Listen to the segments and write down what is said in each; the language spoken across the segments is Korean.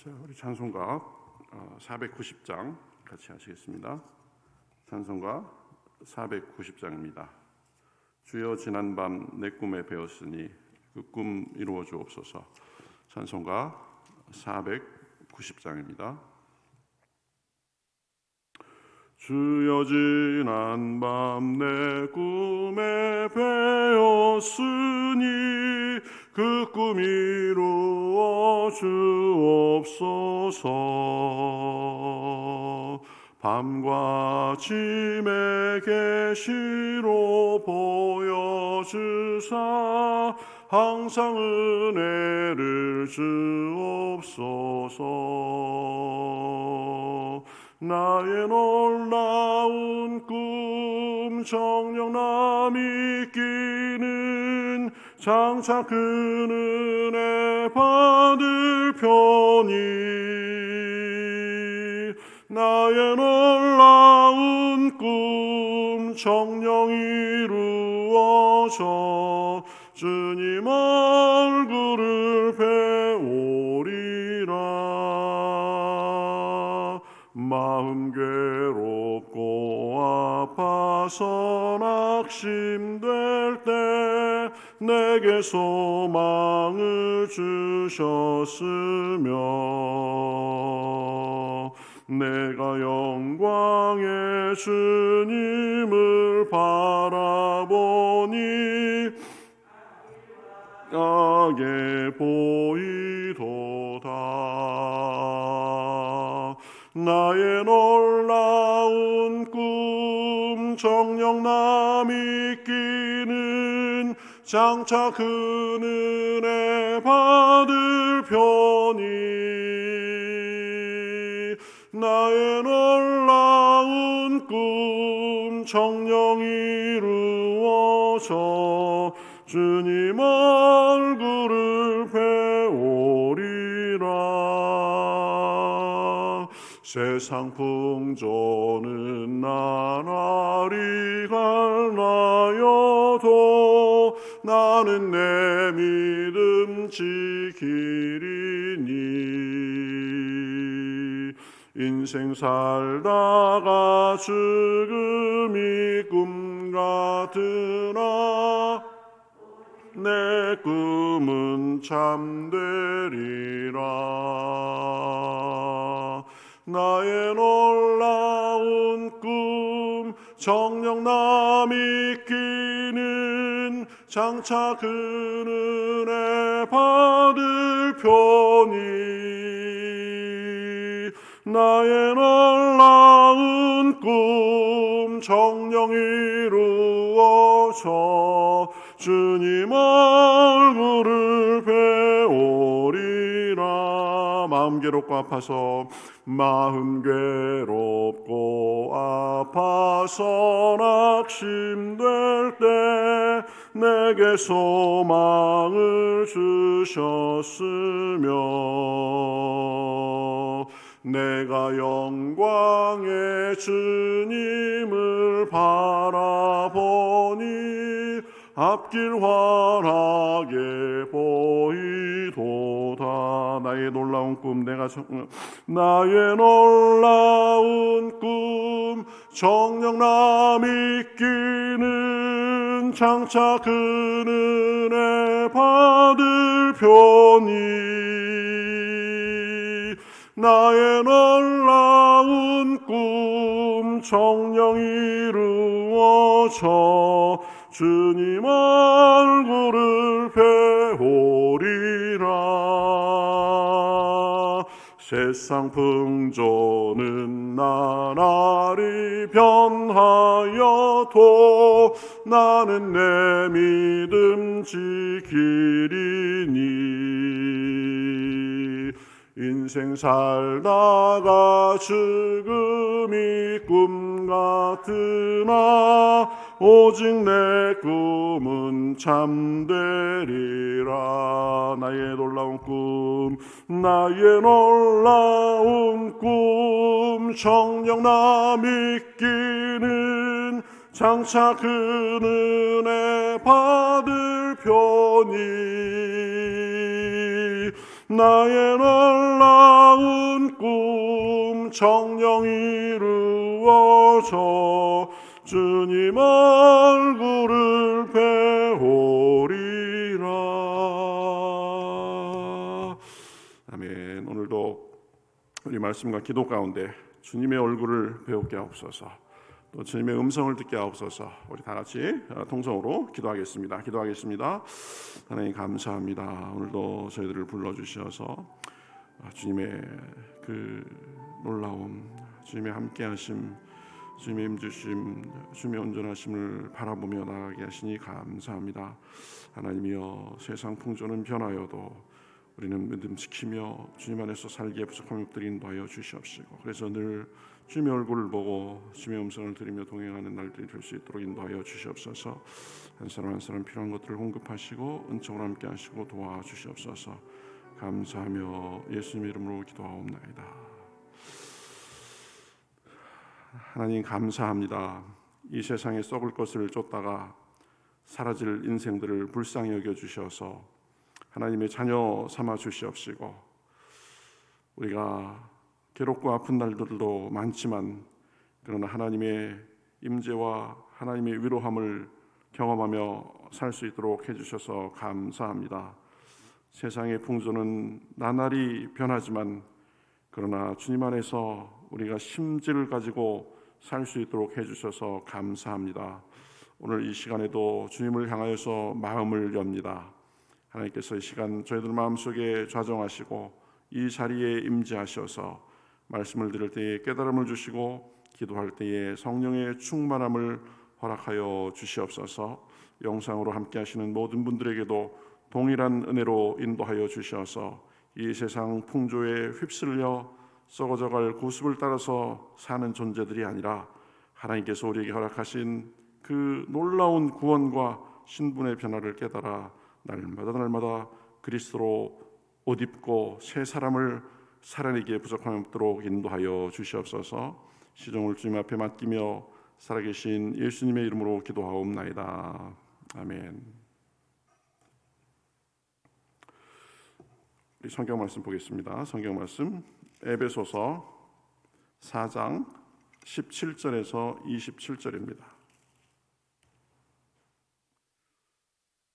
자, 우리 찬송가 490장 같이 하시겠습니다. 찬송가 490장입니다. 주여 지난밤 내 꿈에 배웠으니 그 꿈 이루어 주옵소서. 찬송가 490장입니다. 주여 지난밤 내 꿈에 배웠으니 그 꿈 이루어 주옵소서. 밤과 아침의 계시로 보여주사 항상 은혜를 주옵소서. 나의 놀라운 꿈 정녕 남이 끼는 장차 그 은혜 받을 편이 나의 놀라운 꿈 정녕 이루어져 주님 얼굴을 배우리라. 마음 괴롭고 아파서 낙심될 때 내게 소망을 주셨으며 내가 영광의 주님을 바라보니 나게 보이도다. 나의 놀라운 꿈 정녕 남이 끼는 장차 그 은혜 받을 편이 나의 놀라운 꿈 정녕 이루어져 주님 얼굴을 배우리라. 세상 풍조는 나날이 갈라여도 나는 내 믿음 지키리니. 인생 살다가 죽음이 꿈 같으나 내 꿈은 참되리라. 나의 놀라운 꿈 정녕 남이 끼는 장차 그 은혜 받을 편이 나의 놀라운 꿈 정녕 이루어져 주님 얼굴을 배우리라. 마음 괴롭고 아파서 낙심될 때 내게 소망을 주셨으며 내가 영광의 주님을 바라보니 앞길 환하게 보이도다. 나의 놀라운 꿈 나의 놀라운 꿈 정녕 남이 끼는 장차 그 은혜 받을 편이 나의 놀라운 꿈 정녕 이루어져 주님 얼굴을 배우리라. 세상 풍조는 나날이 변하여도 나는 내 믿음 지키리니. 인생 살다가 죽음이 꿈 같으나 오직 내 꿈은 참되리라. 나의 놀라운 꿈 정녕 남이 끼는 장차 그 은혜 받을 편이 나의 놀라운 꿈 정녕 이루어져 주님 얼굴을 배우리라. 아멘. 오늘도 우리 말씀과 기도 가운데 주님의 얼굴을 배우게 하옵소서. 또 주님의 음성을 듣게 하옵소서. 우리 다 같이 통성으로 기도하겠습니다. 하나님 감사합니다. 오늘도 저희들을 불러주셔서 주님의 그 놀라움, 주님의 함께하심, 주님의 임주심, 주님의 온전하심을 바라보며 나아가게 하시니 감사합니다. 하나님이여, 세상 풍조는 변하여도 우리는 믿음 지키며 주님 안에서 살기에 부족함이 없도록 인도하여 주시옵시고, 그래서 늘 주님의 얼굴을 보고 주님의 음성을 들으며 동행하는 날들이 될 수 있도록 인도하여 주시옵소서. 한 사람 한 사람 필요한 것들을 공급하시고 은총으로 함께 하시고 도와주시옵소서. 감사하며 예수님의 이름으로 기도하옵나이다. 하나님 감사합니다. 이 세상에 썩을 것을 쫓다가 사라질 인생들을 불쌍히 여겨주셔서 하나님의 자녀 삼아 주시옵시고, 우리가 괴롭고 아픈 날들도 많지만 그러나 하나님의 임재와 하나님의 위로함을 경험하며 살 수 있도록 해주셔서 감사합니다. 세상의 풍조는 나날이 변하지만 그러나 주님 안에서 우리가 심지를 가지고 살 수 있도록 해주셔서 감사합니다. 오늘 이 시간에도 주님을 향하여서 마음을 엽니다. 하나님께서 이 시간 저희들 마음속에 좌정하시고 이 자리에 임재하셔서 말씀을 들을 때에 깨달음을 주시고 기도할 때에 성령의 충만함을 허락하여 주시옵소서. 영상으로 함께 하시는 모든 분들에게도 동일한 은혜로 인도하여 주셔서 이 세상 풍조에 휩쓸려 썩어져갈 구습을 따라서 사는 존재들이 아니라 하나님께서 우리에게 허락하신 그 놀라운 구원과 신분의 변화를 깨달아 날마다 그리스도로 옷 입고 새 사람을 살아내기에 부족함이 없도록 인도하여 주시옵소서. 시종을 주님 앞에 맡기며 살아계신 예수님의 이름으로 기도하옵나이다. 아멘. 우리 성경 말씀 보겠습니다. 성경 말씀 에베소서 4장 17절에서 27절입니다.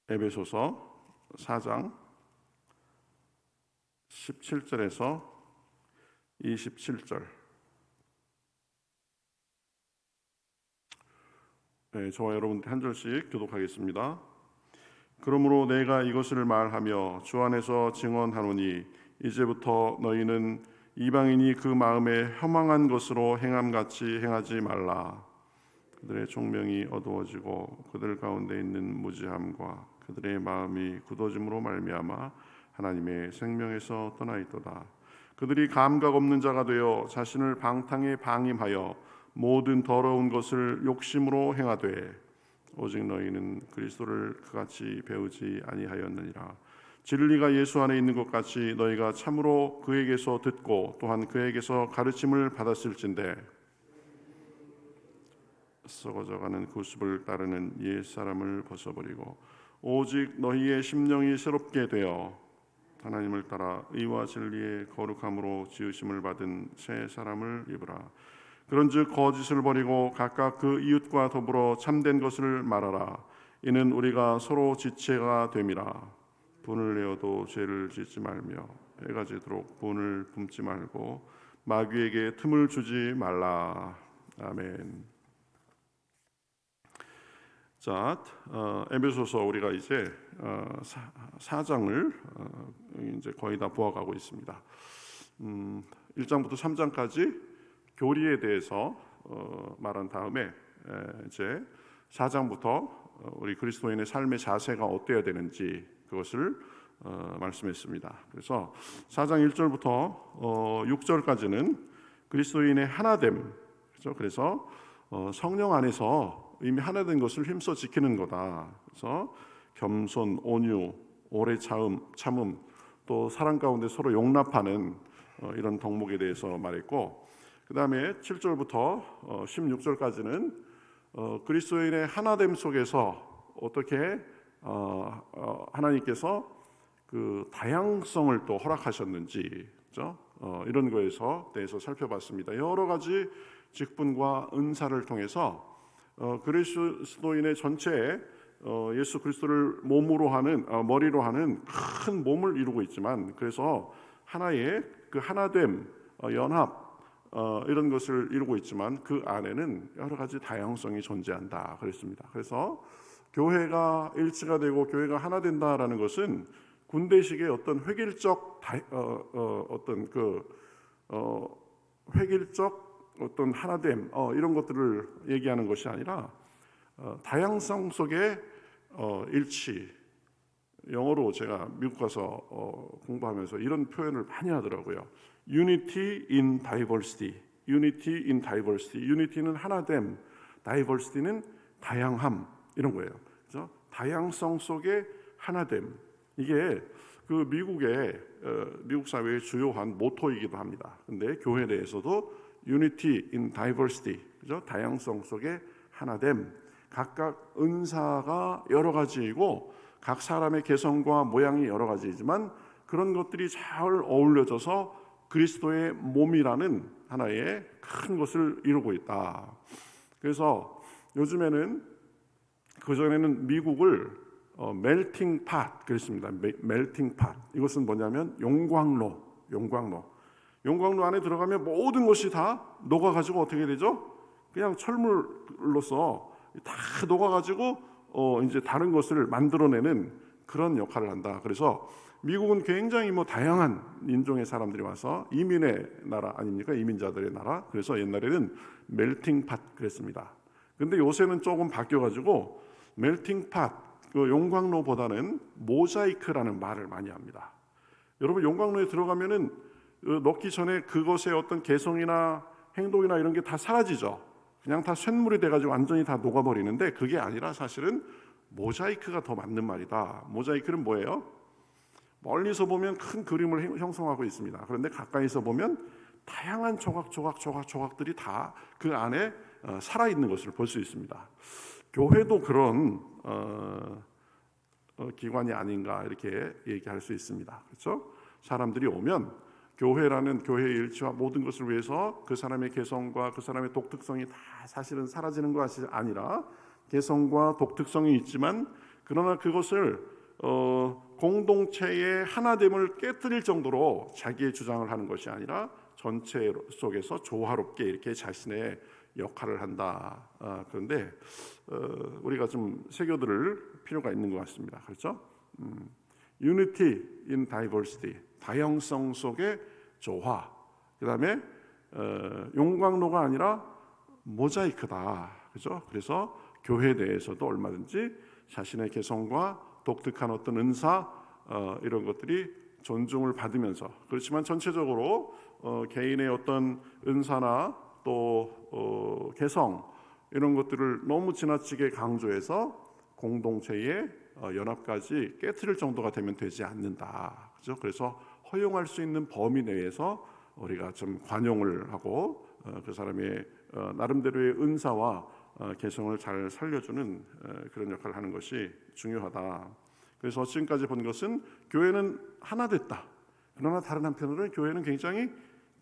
에베소서 4장 17절에서 27절. 네, 저와 여러분들 한 절씩 교독하겠습니다. 그러므로 내가 이것을 말하며 주 안에서 증언하노니 이제부터 너희는 이방인이 그 마음에 혐앙한 것으로 행함같이 행하지 말라. 그들의 총명이 어두워지고 그들 가운데 있는 무지함과 그들의 마음이 굳어짐으로 말미암아 하나님의 생명에서 떠나 있도다. 그들이 감각 없는 자가 되어 자신을 방탕에 방임하여 모든 더러운 것을 욕심으로 행하되 오직 너희는 그리스도를 그같이 배우지 아니하였느니라. 진리가 예수 안에 있는 것 같이 너희가 참으로 그에게서 듣고 또한 그에게서 가르침을 받았을진대 썩어져가는 구습을 따르는 옛사람을 벗어버리고 오직 너희의 심령이 새롭게 되어 하나님을 따라 의와 진리의 거룩함으로 지으심을 받은 새 사람을 입으라. 그런즉 거짓을 버리고 각각 그 이웃과 더불어 참된 것을 말하라. 이는 우리가 서로 지체가 됨이라. 분을 내어도 죄를 짓지 말며 해가 지도록 분을 뿜지 말고 마귀에게 틈을 주지 말라. 아멘. 자, 에베소서 우리가 이제 4장을 이제 거의 다 보아가고 있습니다. 1장부터 3장까지 교리에 대해서 말한 다음에 이제 4장부터 우리 그리스도인의 삶의 자세가 어때야 되는지 그것을 말씀했습니다. 그래서 4장 1절부터 6절까지는 그리스도인의 하나됨, 그렇죠? 그래서 성령 안에서 이미 하나된 것을 힘써 지키는 거다. 그래서 겸손, 온유, 오래 참음, 또 사랑 가운데 서로 용납하는 이런 덕목에 대해서 말했고, 그 다음에 7절부터 16절까지는 그리스도인의 하나됨 속에서 어떻게 하나님께서 그 다양성을 또 허락하셨는지, 그렇죠? 이런 거에서 대해서 살펴봤습니다. 여러 가지 직분과 은사를 통해서 그리스도인의 전체에 예수 그리스도를 몸으로 하는 머리로 하는 큰 몸을 이루고 있지만, 그래서 하나의 그 하나됨, 연합 이런 것을 이루고 있지만 그 안에는 여러 가지 다양성이 존재한다 그랬습니다. 그래서 교회가 일치가 되고 교회가 하나 된다라는 것은 군대식의 어떤 획일적 어떤 하나됨 이런 것들을 얘기하는 것이 아니라 다양성 속의 일치. 영어로 제가 미국 가서 공부하면서 이런 표현을 많이 하더라고요. Unity in diversity. Unity in diversity. Unity는 하나됨, diversity는 다양함 이런 거예요. 그래서 다양성 속의 하나됨. 이게 그 미국 사회의 주요한 모토이기도 합니다. 근데 교회 내에서도 Unity in diversity. 그죠? 다양성 속의 하나됨. 각각 은사가 여러 가지이고 각 사람의 개성과 모양이 여러 가지이지만 그런 것들이 잘 어울려져서 그리스도의 몸이라는 하나의 큰 것을 이루고 있다. 그래서 요즘에는, 그전에는 미국을 멜팅 팟 그랬습니다. 멜팅 팟. 이것은 뭐냐면 용광로 안에 들어가면 모든 것이 다 녹아가지고 어떻게 되죠? 그냥 철물로서 다 녹아가지고 이제 다른 것을 만들어내는 그런 역할을 한다. 그래서 미국은 굉장히 다양한 인종의 사람들이 와서 이민의 나라 아닙니까? 이민자들의 나라. 그래서 옛날에는 멜팅 팟 그랬습니다. 근데 요새는 조금 바뀌어가지고 멜팅 팟, 그 용광로보다는 모자이크라는 말을 많이 합니다. 여러분, 용광로에 들어가면은 넣기 전에 그것의 어떤 개성이나 행동이나 이런 게 다 사라지죠. 그냥 다 쇳물이 돼가지고 완전히 다 녹아버리는데, 그게 아니라 사실은 모자이크가 더 맞는 말이다. 모자이크는 뭐예요? 멀리서 보면 큰 그림을 형성하고 있습니다. 그런데 가까이서 보면 다양한 조각들이 다 그 안에 살아있는 것을 볼 수 있습니다. 교회도 그런 기관이 아닌가 이렇게 얘기할 수 있습니다. 그렇죠? 사람들이 오면 교회라는 교회의 일치와 모든 것을 위해서 그 사람의 개성과 그 사람의 독특성이 다 사실은 사라지는 것이 아니라 개성과 독특성이 있지만, 그러나 그것을 공동체의 하나됨을 깨뜨릴 정도로 자기의 주장을 하는 것이 아니라 전체 속에서 조화롭게 이렇게 자신의 역할을 한다. 그런데 우리가 좀 새겨들 필요가 있는 것 같습니다. 그렇죠? Unity in diversity. 다양성 속의 조화. 그 다음에 용광로가 아니라 모자이크다. 그죠? 그래서 교회 내에서도 얼마든지 자신의 개성과 독특한 어떤 은사 이런 것들이 존중을 받으면서, 그렇지만 전체적으로 개인의 어떤 은사나 또 개성 이런 것들을 너무 지나치게 강조해서 공동체의 연합까지 깨트릴 정도가 되면 되지 않는다. 그죠? 그래서 허용할 수 있는 범위 내에서 우리가 좀 관용을 하고 그 사람의 나름대로의 은사와 개성을 잘 살려주는 그런 역할을 하는 것이 중요하다. 그래서 지금까지 본 것은 교회는 하나 됐다. 그러나 다른 한편으로는 교회는 굉장히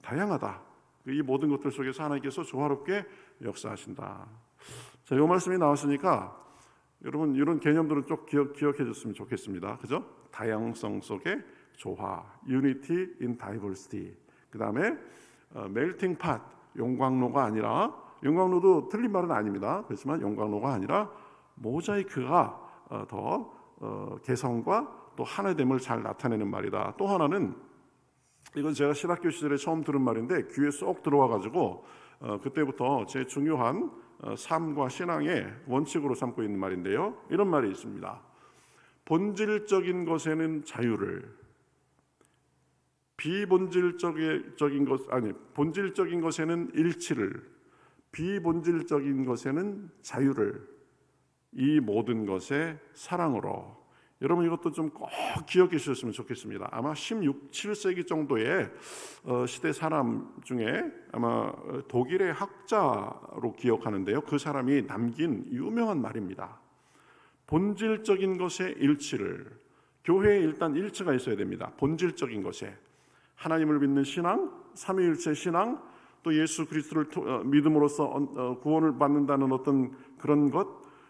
다양하다. 이 모든 것들 속에서 하나님께서 조화롭게 역사하신다. 자, 이 말씀이 나왔으니까 여러분 이런 개념들은 좀 기억해 줬으면 좋겠습니다. 그죠? 다양성 속의 조화, Unity in diversity. 그 다음에 melting pot, 용광로가 아니라, 용광로도 틀린 말은 아닙니다. 그렇지만 용광로가 아니라 모자이크가 더 개성과 또 하나됨을 잘 나타내는 말이다. 또 하나는, 이건 제가 신학교 시절에 처음 들은 말인데 귀에 쏙 들어와가지고 그때부터 제 중요한 삶과 신앙의 원칙으로 삼고 있는 말인데요. 이런 말이 있습니다. 본질적인 것에는 자유를, 본질적인 것에는 일치를, 비본질적인 것에는 자유를, 이 모든 것에 사랑으로. 여러분 이것도 좀 꼭 기억해 주셨으면 좋겠습니다. 아마 16, 17세기 정도의 시대 사람 중에 아마 독일의 학자로 기억하는데요. 그 사람이 남긴 유명한 말입니다. 본질적인 것의 일치를, 교회에 일단 일치가 있어야 됩니다. 본질적인 것에 하나님을 믿는 신앙, 삼위일체 신앙, 또 예수 그리스도를 믿음으로써 구원을 받는다는 어떤 그런 것,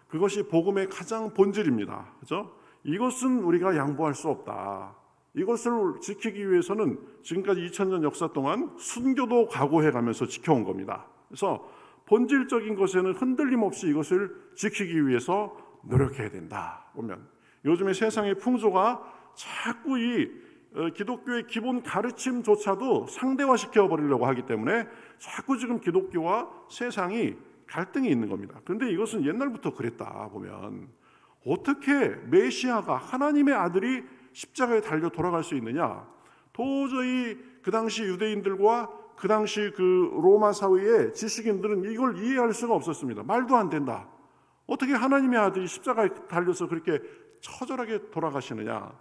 그것이 복음의 가장 본질입니다. 그렇죠? 이것은 우리가 양보할 수 없다. 이것을 지키기 위해서는 지금까지 2000년 역사 동안 순교도 각오해가면서 지켜온 겁니다. 그래서 본질적인 것에는 흔들림 없이 이것을 지키기 위해서 노력해야 된다. 보면 요즘에 세상의 풍조가 자꾸 이 기독교의 기본 가르침조차도 상대화시켜 버리려고 하기 때문에 자꾸 지금 기독교와 세상이 갈등이 있는 겁니다. 그런데 이것은 옛날부터 그랬다. 보면 어떻게 메시아가 하나님의 아들이 십자가에 달려 돌아갈 수 있느냐? 도저히 그 당시 유대인들과 그 당시 그 로마 사회의 지식인들은 이걸 이해할 수가 없었습니다. 말도 안 된다. 어떻게 하나님의 아들이 십자가에 달려서 그렇게 처절하게 돌아가시느냐?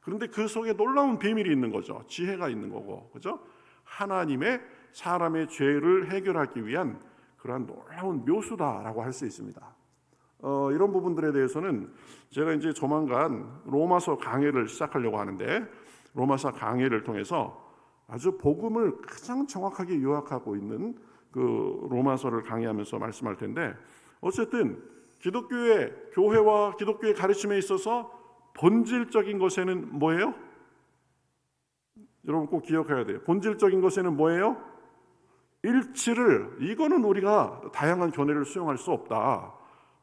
그런데 그 속에 놀라운 비밀이 있는 거죠. 지혜가 있는 거고, 그죠? 하나님의 사람의 죄를 해결하기 위한 그러한 놀라운 묘수다라고 할 수 있습니다. 이런 부분들에 대해서는 제가 이제 조만간 로마서 강해를 시작하려고 하는데, 로마서 강해를 통해서 아주 복음을 가장 정확하게 요약하고 있는 그 로마서를 강의하면서 말씀할 텐데, 어쨌든 기독교의 교회와 기독교의 가르침에 있어서 본질적인 것에는 뭐예요? 여러분 꼭 기억해야 돼요. 본질적인 것에는 뭐예요? 일치를. 이거는 우리가 다양한 견해를 수용할 수 없다.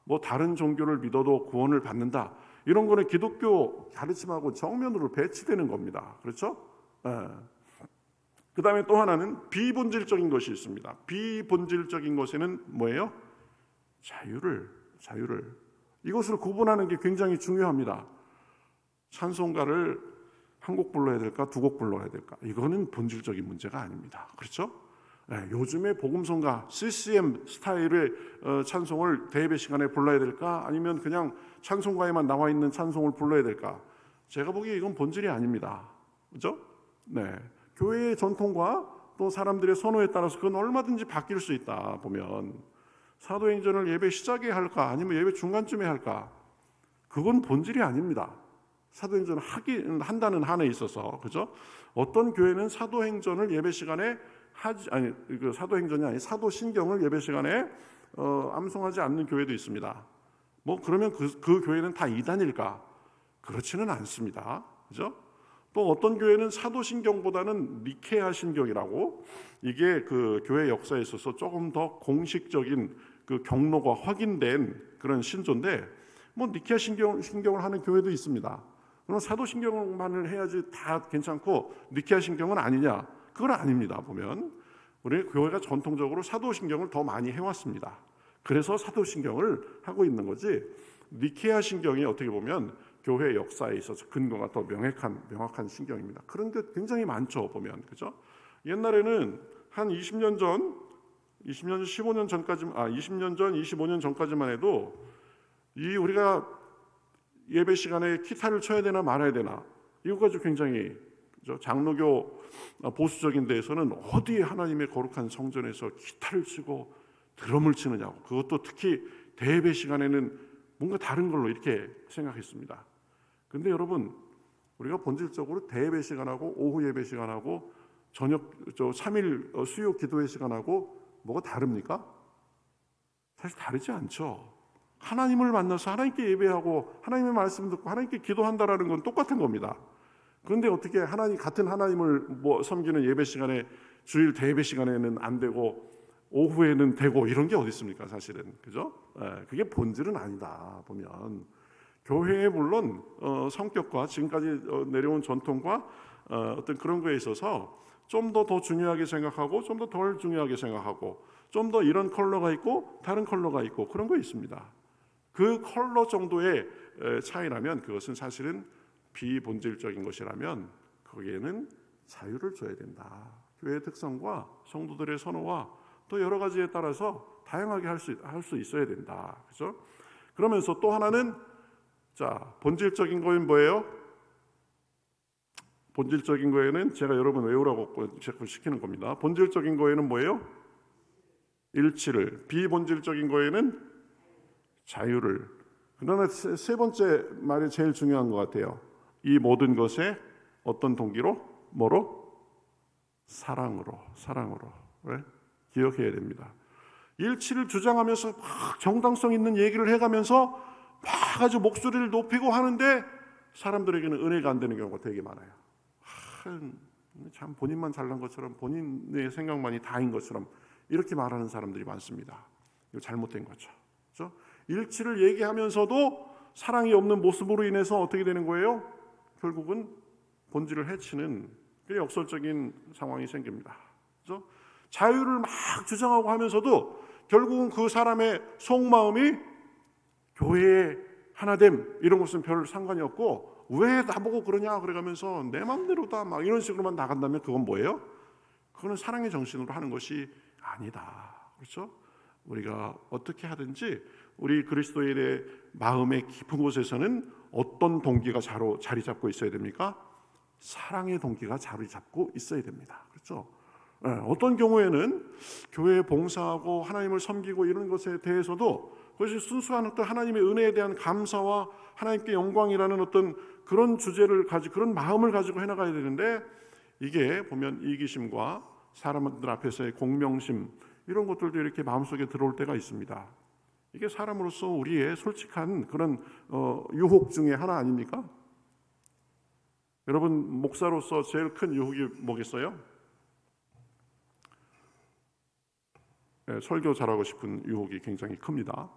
뭐 다른 종교를 믿어도 구원을 받는다. 이런 거는 기독교 가르침하고 정면으로 배치되는 겁니다. 그렇죠? 그 다음에 또 하나는 비본질적인 것이 있습니다. 비본질적인 것에는 뭐예요? 자유를. 이것을 구분하는 게 굉장히 중요합니다. 찬송가를 한 곡 불러야 될까, 두 곡 불러야 될까? 이거는 본질적인 문제가 아닙니다. 그렇죠? 요즘에 복음성가 CCM 스타일의 찬송을 대예배 시간에 불러야 될까? 아니면 그냥 찬송가에만 나와 있는 찬송을 불러야 될까? 제가 보기에 이건 본질이 아닙니다. 그렇죠? 네. 교회의 전통과 또 사람들의 선호에 따라서 그건 얼마든지 바뀔 수 있다. 보면 사도행전을 예배 시작에 할까? 아니면 예배 중간쯤에 할까? 그건 본질이 아닙니다. 사도행전을 한다는 한에 있어서, 그죠? 어떤 교회는 사도행전을 예배 시간에 사도행전이 아니 사도신경을 예배 시간에 암송하지 않는 교회도 있습니다. 뭐 그러면 그 교회는 다 이단일까? 그렇지는 않습니다. 그죠? 또 어떤 교회는 사도신경보다는 니케아 신경이라고, 이게 그 교회 역사에 있어서 조금 더 공식적인 그 경로가 확인된 그런 신조인데, 뭐 니케아 신경을 하는 교회도 있습니다. 그럼 사도신경만을 해야지 다 괜찮고 니케아 신경은 아니냐? 그건 아닙니다. 보면 우리 교회가 전통적으로 사도신경을 더 많이 해왔습니다. 그래서 사도신경을 하고 있는 거지, 니케아 신경이 어떻게 보면 교회 역사에 있어서 근거가 더 명확한 신경입니다. 그런 게 굉장히 많죠. 보면, 그죠? 옛날에는 한 20년 전, 15년 전까지, 20년 전, 25년 전까지만 해도 우리가 예배 시간에 기타를 쳐야 되나 말아야 되나, 이거 가지고 굉장히, 그죠? 장로교 보수적인 데에서는 어디에 하나님의 거룩한 성전에서 기타를 치고 드럼을 치느냐고, 그것도 특히 대예배 시간에는 뭔가 다른 걸로 이렇게 생각했습니다. 근데 여러분, 우리가 본질적으로 대예배 시간하고 오후 예배 시간하고 저녁 3일 수요 기도회 시간하고 뭐가 다릅니까? 사실 다르지 않죠. 하나님을 만나서 하나님께 예배하고 하나님의 말씀 듣고 하나님께 기도한다라는 건 똑같은 겁니다. 그런데 어떻게 같은 하나님을 섬기는 예배 시간에 주일 대예배 시간에는 안 되고 오후에는 되고, 이런 게 어디 있습니까? 사실은, 그죠? 그게 본질은 아니다. 보면 교회의 물론 성격과 지금까지 내려온 전통과 어떤 그런 거에 있어서 좀 더 중요하게 생각하고 좀 더 덜 중요하게 생각하고, 좀 더 이런 컬러가 있고 다른 컬러가 있고 그런 거 있습니다. 그 컬러 정도의 차이라면 그것은 사실은 비본질적인 것이라면 거기에는 자유를 줘야 된다. 교회의 특성과 성도들의 선호와 또 여러 가지에 따라서 다양하게 할 수 있어야 된다. 그죠? 그러면서 또 하나는, 본질적인 거는 뭐예요? 본질적인 거에는 제가 여러분 외우라고 자꾸 시키는 겁니다. 본질적인 거에는 뭐예요? 일치를. 비본질적인 거에는 자유를. 그다음에 세 번째 말이 제일 중요한 것 같아요. 이 모든 것에 어떤 동기로? 뭐로? 사랑으로. 네? 기억해야 됩니다. 일치를 주장하면서 막 정당성 있는 얘기를 해가면서 막 아주 목소리를 높이고 하는데 사람들에게는 은혜가 안 되는 경우가 되게 많아요. 참 본인만 잘난 것처럼, 본인의 생각만이 다인 것처럼 이렇게 말하는 사람들이 많습니다. 이거 잘못된 거죠. 그렇죠? 일치를 얘기하면서도 사랑이 없는 모습으로 인해서 어떻게 되는 거예요? 결국은 본질을 해치는 역설적인 상황이 생깁니다. 그렇죠? 자유를 막 주장하고 하면서도 결국은 그 사람의 속마음이 교회의 하나됨 이런 것은 별 상관이 없고, 왜 나보고 그러냐 그래가면서 내 마음대로다 막 이런 식으로만 나간다면 그건 뭐예요? 그거는 사랑의 정신으로 하는 것이 아니다. 그렇죠? 우리가 어떻게 하든지 우리 그리스도인의 마음의 깊은 곳에서는 어떤 동기가 자리 잡고 있어야 됩니까? 사랑의 동기가 자리 잡고 있어야 됩니다. 그렇죠? 어떤 경우에는 교회에 봉사하고 하나님을 섬기고 이런 것에 대해서도 그것이 순수한 어떤 하나님의 은혜에 대한 감사와 하나님께 영광이라는 어떤 그런 주제를 가지고, 그런 마음을 가지고 해나가야 되는데, 이게 보면 이기심과 사람들 앞에서의 공명심 이런 것들도 이렇게 마음속에 들어올 때가 있습니다. 이게 사람으로서 우리의 솔직한 그런 유혹 중에 하나 아닙니까? 여러분, 목사로서 제일 큰 유혹이 뭐겠어요? 설교 잘하고 싶은 유혹이 굉장히 큽니다.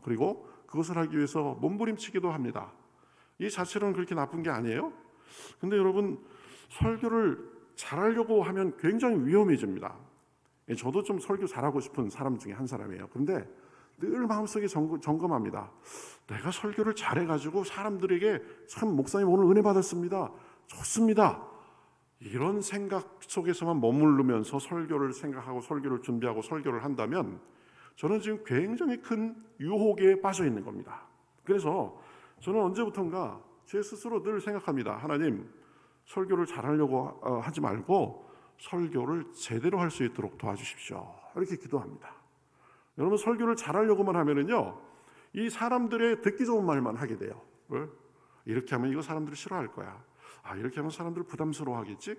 그리고 그것을 하기 위해서 몸부림치기도 합니다. 이 자체로는 그렇게 나쁜 게 아니에요. 근데 여러분, 설교를 잘하려고 하면 굉장히 위험해집니다. 저도 좀 설교 잘하고 싶은 사람 중에 한 사람이에요. 그런데 늘 마음속에 점검합니다. 내가 설교를 잘해가지고 사람들에게 참 목사님 오늘 은혜 받았습니다, 좋습니다, 이런 생각 속에서만 머무르면서 설교를 생각하고 설교를 준비하고 설교를 한다면 저는 지금 굉장히 큰 유혹에 빠져 있는 겁니다. 그래서 저는 언제부턴가 제 스스로 늘 생각합니다. 하나님, 설교를 잘하려고 하지 말고 설교를 제대로 할 수 있도록 도와주십시오. 이렇게 기도합니다. 여러분, 설교를 잘하려고만 하면은요, 이 사람들의 듣기 좋은 말만 하게 돼요. 이렇게 하면 이거 사람들이 싫어할 거야. 이렇게 하면 사람들 부담스러워하겠지?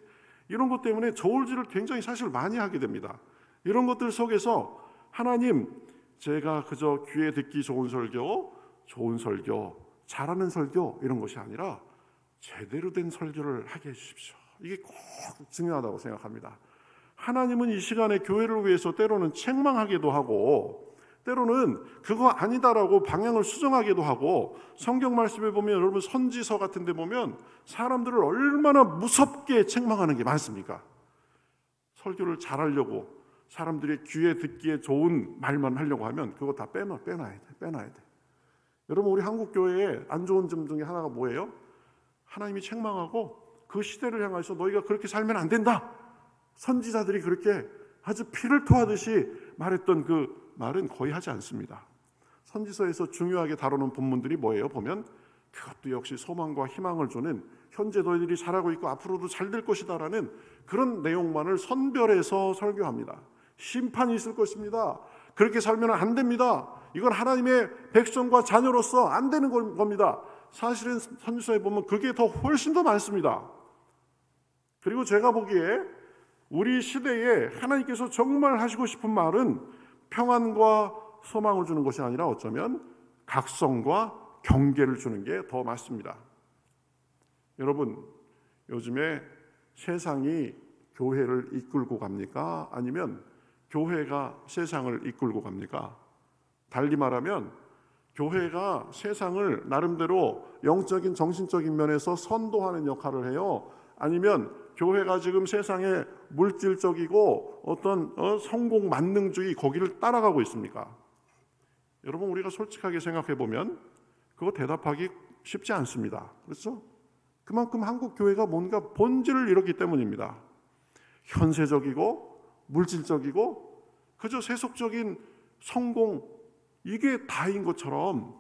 이런 것 때문에 저울질을 굉장히 사실 많이 하게 됩니다. 이런 것들 속에서 하나님, 제가 그저 귀에 듣기 좋은 설교, 잘하는 설교 이런 것이 아니라 제대로 된 설교를 하게 해주십시오. 이게 꼭 중요하다고 생각합니다. 하나님은 이 시간에 교회를 위해서 때로는 책망하기도 하고, 때로는 그거 아니다라고 방향을 수정하기도 하고, 성경 말씀에 보면 여러분 선지서 같은 데 보면 사람들을 얼마나 무섭게 책망하는 게 많습니까? 설교를 잘하려고 사람들이 귀에 듣기에 좋은 말만 하려고 하면 그거 다 빼놔야 돼. 여러분, 우리 한국 교회의 안 좋은 점 중에 하나가 뭐예요? 하나님이 책망하고 그 시대를 향해서 너희가 그렇게 살면 안 된다, 선지자들이 그렇게 아주 피를 토하듯이 말했던 그 말은 거의 하지 않습니다. 선지서에서 중요하게 다루는 본문들이 뭐예요? 보면 그것도 역시 소망과 희망을 주는, 현재 너희들이 잘하고 있고 앞으로도 잘 될 것이다 라는 그런 내용만을 선별해서 설교합니다. 심판이 있을 것입니다, 그렇게 살면 안 됩니다, 이건 하나님의 백성과 자녀로서 안 되는 겁니다. 사실은 선지서에 보면 그게 훨씬 더 많습니다. 그리고 제가 보기에 우리 시대에 하나님께서 정말 하시고 싶은 말은 평안과 소망을 주는 것이 아니라 어쩌면 각성과 경계를 주는 게 더 맞습니다. 여러분, 요즘에 세상이 교회를 이끌고 갑니까? 아니면 교회가 세상을 이끌고 갑니까? 달리 말하면 교회가 세상을 나름대로 영적인 정신적인 면에서 선도하는 역할을 해요? 아니면 교회가 지금 세상에 물질적이고 어떤 성공 만능주의 거기를 따라가고 있습니까? 여러분, 우리가 솔직하게 생각해 보면 그거 대답하기 쉽지 않습니다. 그렇죠? 그만큼 한국 교회가 뭔가 본질을 잃었기 때문입니다. 현세적이고 물질적이고 그저 세속적인 성공, 이게 다인 것처럼,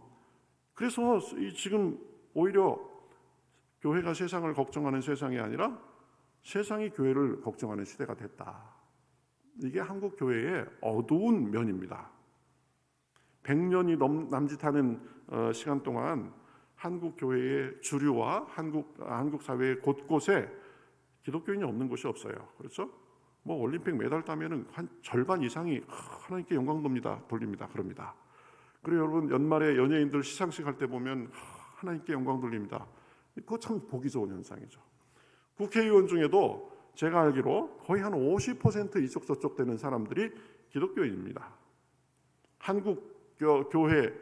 그래서 지금 오히려 교회가 세상을 걱정하는 세상이 아니라 세상이 교회를 걱정하는 시대가 됐다. 이게 한국 교회의 어두운 면입니다. 100년이 남짓하는 시간 동안 한국 교회의 주류와 한국 사회 곳곳에 기독교인이 없는 곳이 없어요. 그렇죠? 뭐 올림픽 메달 따면은 한 절반 이상이 하나님께 영광 돌립니다. 그럽니다. 그리고 여러분 연말에 연예인들 시상식 할 때 보면 하나님께 영광 돌립니다. 그거 참 보기 좋은 현상이죠. 국회의원 중에도 제가 알기로 거의 한 50% 이쪽 저쪽 되는 사람들이 기독교인입니다. 한국 교회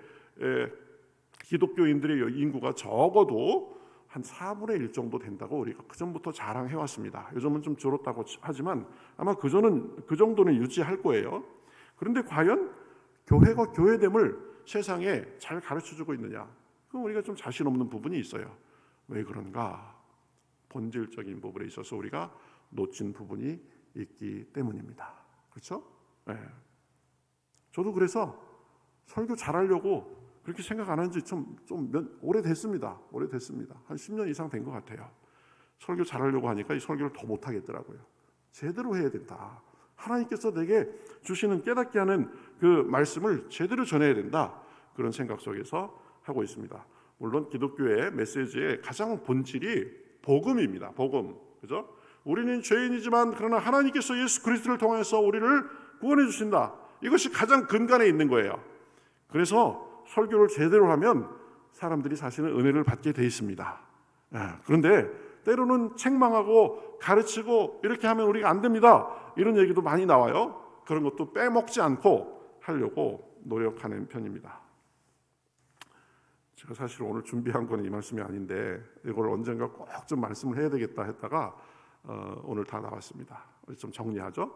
기독교인들의 인구가 적어도 한 4분의 1 정도 된다고 우리가 그전부터 자랑해왔습니다. 요즘은 좀 줄었다고 하지만 아마 그 정도는 유지할 거예요. 그런데 과연 교회가 교회됨을 세상에 잘 가르쳐주고 있느냐? 그럼 우리가 좀 자신 없는 부분이 있어요. 왜 그런가? 본질적인 부분에 있어서 우리가 놓친 부분이 있기 때문입니다. 그렇죠? 네. 저도 그래서 설교 잘하려고 그렇게 생각 안 한 지 좀 오래됐습니다. 한 10년 이상 된 것 같아요. 설교 잘하려고 하니까 이 설교를 더 못하겠더라고요. 제대로 해야 된다. 하나님께서 내게 주시는 깨닫게 하는 그 말씀을 제대로 전해야 된다. 그런 생각 속에서 하고 있습니다. 물론 기독교의 메시지의 가장 본질이 복음입니다. 복음. 그죠? 우리는 죄인이지만 그러나 하나님께서 예수 그리스도를 통해서 우리를 구원해 주신다. 이것이 가장 근간에 있는 거예요. 그래서 설교를 제대로 하면 사람들이 사실은 은혜를 받게 돼 있습니다. 그런데 때로는 책망하고 가르치고 이렇게 하면 우리가 안 됩니다. 이런 얘기도 많이 나와요. 그런 것도 빼먹지 않고 하려고 노력하는 편입니다. 제가 사실 오늘 준비한 건 이 말씀이 아닌데 이걸 언젠가 꼭 좀 말씀을 해야 되겠다 했다가 오늘 다 나왔습니다. 좀 정리하죠.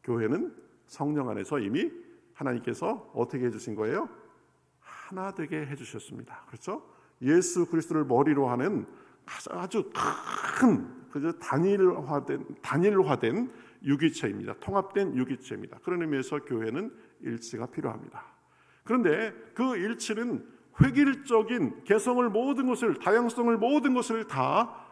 교회는 성령 안에서 이미 하나님께서 어떻게 해주신 거예요? 하나 되게 해주셨습니다. 그렇죠? 예수 그리스도를 머리로 하는 아주 큰 단일화된 유기체입니다. 통합된 유기체입니다. 그런 의미에서 교회는 일치가 필요합니다. 그런데 그 일치는 획일적인 개성을 모든 것을 다양성을 모든 것을 다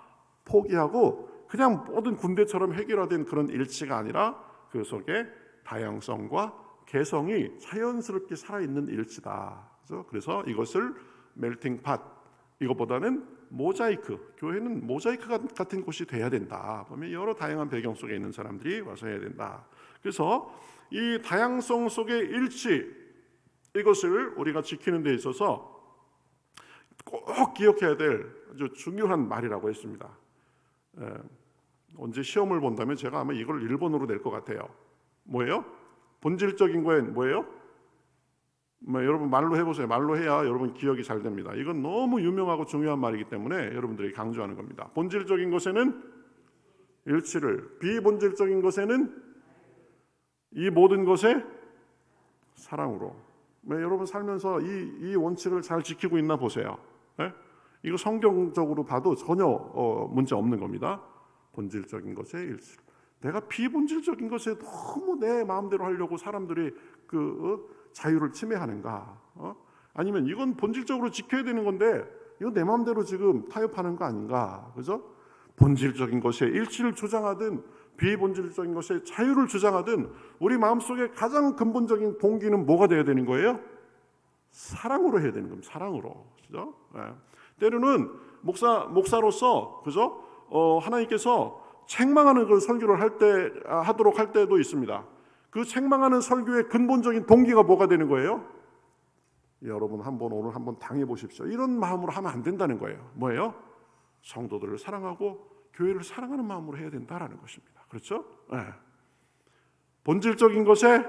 포기하고 그냥 모든 군대처럼 획일화된 그런 일치가 아니라 그 속에 다양성과 개성이 자연스럽게 살아있는 일치다. 그래서 이것을 멜팅 팟, 이것보다는 모자이크, 교회는 모자이크 같은 곳이 돼야 된다. 보면 여러 다양한 배경 속에 있는 사람들이 와서 해야 된다. 그래서 이 다양성 속의 일치, 이것을 우리가 지키는 데 있어서 꼭 기억해야 될 아주 중요한 말이라고 했습니다. 언제 시험을 본다면 제가 아마 이걸 1번으로 낼 것 같아요. 뭐예요? 본질적인 거엔 뭐예요? 여러분 말로 해보세요. 말로 해야 여러분 기억이 잘 됩니다. 이건 너무 유명하고 중요한 말이기 때문에 여러분들이 강조하는 겁니다. 본질적인 것에는 일치를, 비본질적인 것에는 이 모든 것에 사랑으로. 여러분 살면서 이 원칙을 잘 지키고 있나 보세요. 네? 이거 성경적으로 봐도 전혀 문제 없는 겁니다. 본질적인 것에 일치. 내가 비본질적인 것에 너무 내 마음대로 하려고 사람들이 자유를 침해하는가? 아니면 이건 본질적으로 지켜야 되는 건데 이거 내 마음대로 지금 타협하는 거 아닌가? 그죠? 본질적인 것에 일치를 주장하든 비본질적인 것에 자유를 주장하든 우리 마음속에 가장 근본적인 동기는 뭐가 돼야 되는 거예요? 사랑으로 해야 되는 겁니다. 사랑으로. 그죠? 때로는 목사로서 그죠? 하나님께서 책망하는 그 설교를 하도록 할 때도 있습니다. 그 책망하는 설교의 근본적인 동기가 뭐가 되는 거예요? 여러분 오늘 한번 당해 보십시오. 이런 마음으로 하면 안 된다는 거예요. 뭐예요? 성도들을 사랑하고 교회를 사랑하는 마음으로 해야 된다라는 것입니다. 그렇죠? 네. 본질적인 것에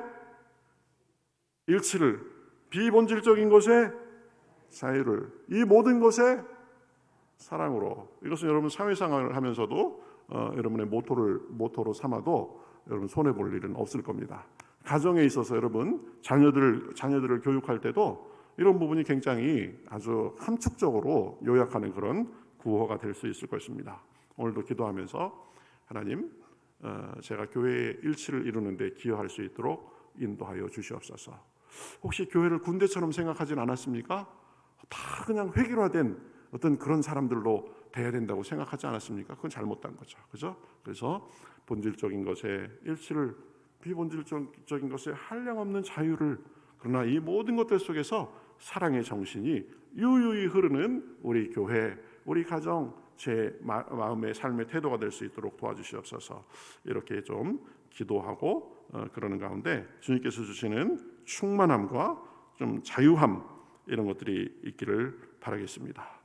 일치를, 비본질적인 것에 자유를, 이 모든 것에 사랑으로. 이것은 여러분 사회생활을 하면서도 여러분의 모토로 삼아도 여러분 손해 볼 일은 없을 겁니다. 가정에 있어서 여러분 자녀들을 교육할 때도 이런 부분이 굉장히 아주 함축적으로 요약하는 그런 구호가 될 수 있을 것입니다. 오늘도 기도하면서 하나님, 제가 교회의 일치를 이루는 데 기여할 수 있도록 인도하여 주시옵소서. 혹시 교회를 군대처럼 생각하진 않았습니까? 다 그냥 획일화된 어떤 그런 사람들로 돼야 된다고 생각하지 않았습니까? 그건 잘못된 거죠. 그죠? 그래서 본질적인 것에 일치를, 비본질적인 것에 한량없는 자유를, 그러나 이 모든 것들 속에서 사랑의 정신이 유유히 흐르는 우리 교회, 우리 가정, 제 마음의 삶의 태도가 될 수 있도록 도와주시옵소서. 이렇게 좀 기도하고 그러는 가운데 주님께서 주시는 충만함과 좀 자유함, 이런 것들이 있기를 바라겠습니다.